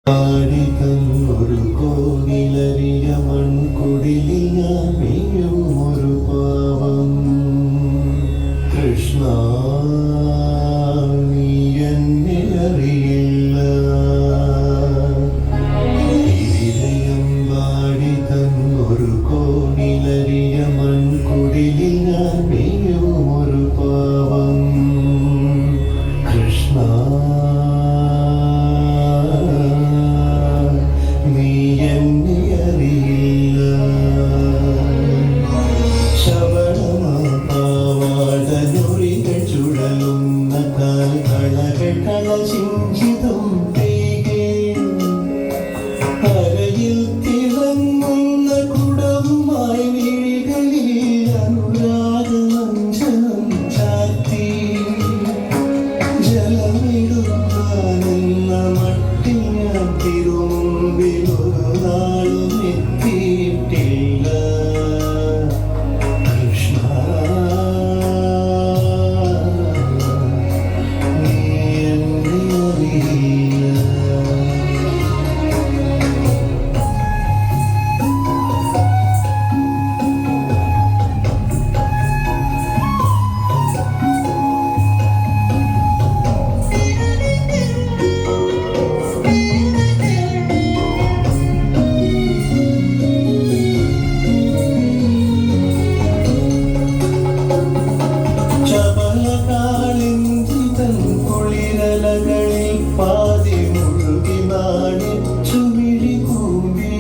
ഒരു കോവിലരിയ മൺകുടിലിൽ ഞാൻ വീഴും ഒരു പാവം. കൃഷ്ണ നീ എന്നെ അറിയില്ല. ഇതിലയം വാടി തന്നൊരു കോവിലരിയ മൺകുടിലിൽ ഞാൻ വീഴും ഒരു പാവം. കൃഷ്ണ അരയിൽ തിളങ്ങുന്ന കുടവുമായി വിഴികളിൽ അനുരാഗമഞ്ജനം ചാർത്തി ജലമിടുവാനെന്ന മട്ടിൽ ഞാൻ തിരുമുമ്പിൽ ഒരു നാളും എത്തിയിട്ടില്ല. കൃഷ്ണ പാതി മുഴുകി നാണിച്ചു മിഴി കൂമ്പി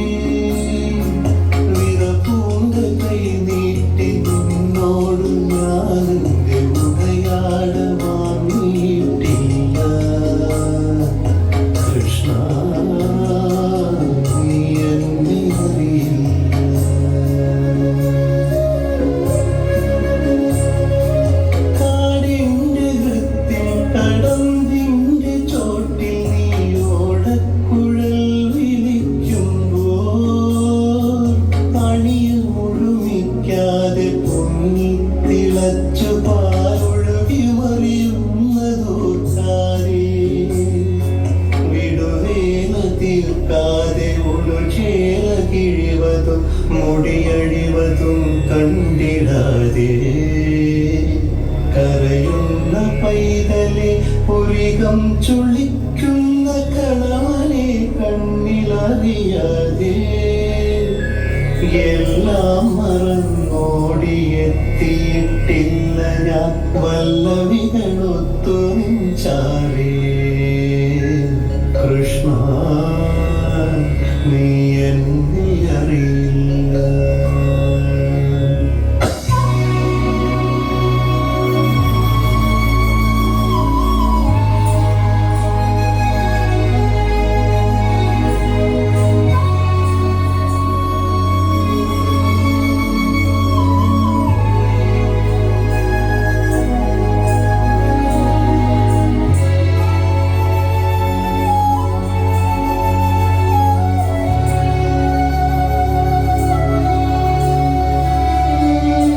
വിറപൂണ്ട കൈ നീട്ടി നിന്നോട് ഞാനെന്റെ ഉടയാട വാങ്ങിയിട്ടില്ല. കൃഷ്ണ നീ എന്നെ അറിയില്ല. കാടിന്റെ വൃത്തിൽ കടന്തിന്റെ ചോട്ടിൽ നീയോടക്കുഴൽ വിളിക്കുമ്പോൾ അണിയിൽ മുഴുമിക്കാതെ പൊങ്ങിത്തിളച്ചു പാലൊഴുകി മറിയുന്നതോർക്കാതെ വിടുവേല തീർക്കാതെ ഉടുചേല കിഴിവതും മുടിയഴിവതും കണ്ടിടാതെ കരയുന്ന പൈതലെ പുരികം ചുളിക്കുന്ന കണവനെ കണ്ണിലറിയാതെ എല്ലാം മറന്നോടിയെത്തിയിട്ടില്ല ഞാൻ വല്ലവികളൊത്തു നിഞ്ചാരേ. കൃഷ്ണ നീ എന്നെ അറിയില്ല.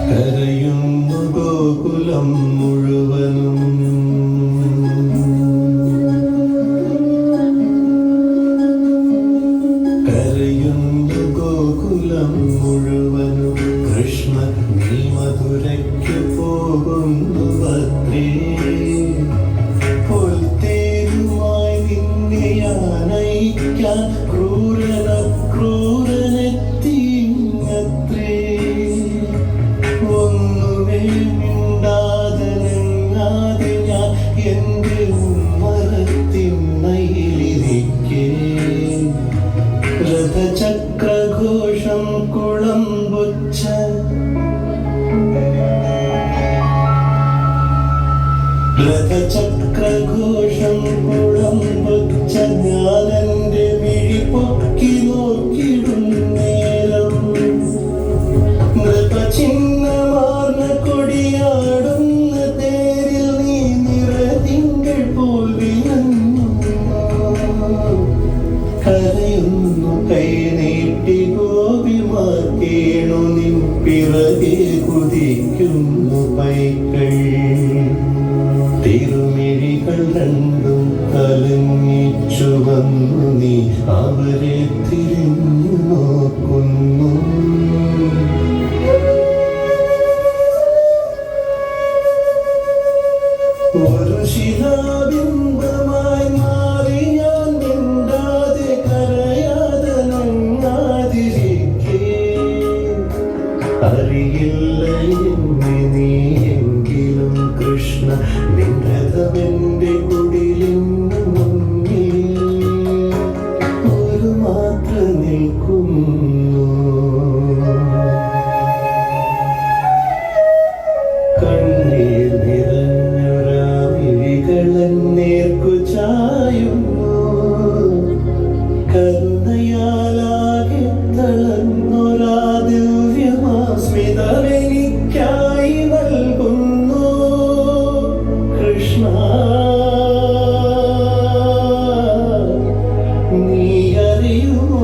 കരയുന്നു ഗോകുലം മുഴുവനും കരയുന്നു ഗോകുലം മുഴുവനും. കൃഷ്ണ നീ മധുരയ്ക്ക് പോകുന്നു ഭദ്രേ. പൊൽത്തേരുമായി നിന്നെ ഞാനയിക്കാൻ ക്രൂരനെത്തിയത്രേ. ഒന്നുമേ മിണ്ടാതെ ഞാൻ എന്റെ ഉമ്മറത്തിണ്ണയിലിരിക്കേ. രഥചക്രഘോഷം കുളമ്പുച്ച രഥചക്രഘോഷം കുളമ്പുച്ച ഞാനെന്റെ മിഴി പൊക്കി നോക്കിടും നേരം നൃപചിഹ്നമാർന്ന കൊടിയാടുന്ന തേരിൽ നീ നിറതിങ്കൾ പോൽ വിളങ്ങുന്നു. കരയുന്നു കൈ നീട്ടി ഗോപിമാർ കേണു നിൻ പിറകെ കുതിക്കുന്നു പൈക്കൾ. തിരുമിഴികൾ രണ്ടും കലങ്ങിച്ചു വന്നു നീ അവരെ തിരിഞ്ഞു നോക്കുന്നു. ഒരു ശിലാബിംബമായി മാറി ഞാൻ മിണ്ടാതെ കരയാതെ നങ്ങാതിരിക്കേ. അറിയില്ല എന്നെ നീയെങ്കിലും കൃഷ്ണ, നിന്നതമെന്റെ കുടിലിന് മുന്നിൽ ഒരു മാത്ര നിൽക്കുന്നു. കണ്ണീർ നിറഞ്ഞൊരാവിഴികളെന്നേർക്കു ചായുന്നു. കരുണയാലാകെ തളർന്നൊരാ ദിവ്യമാസ്മിതമെനിക്കായി നൽകുന്നു. കൃഷ്ണ, നീ അറിയുമോ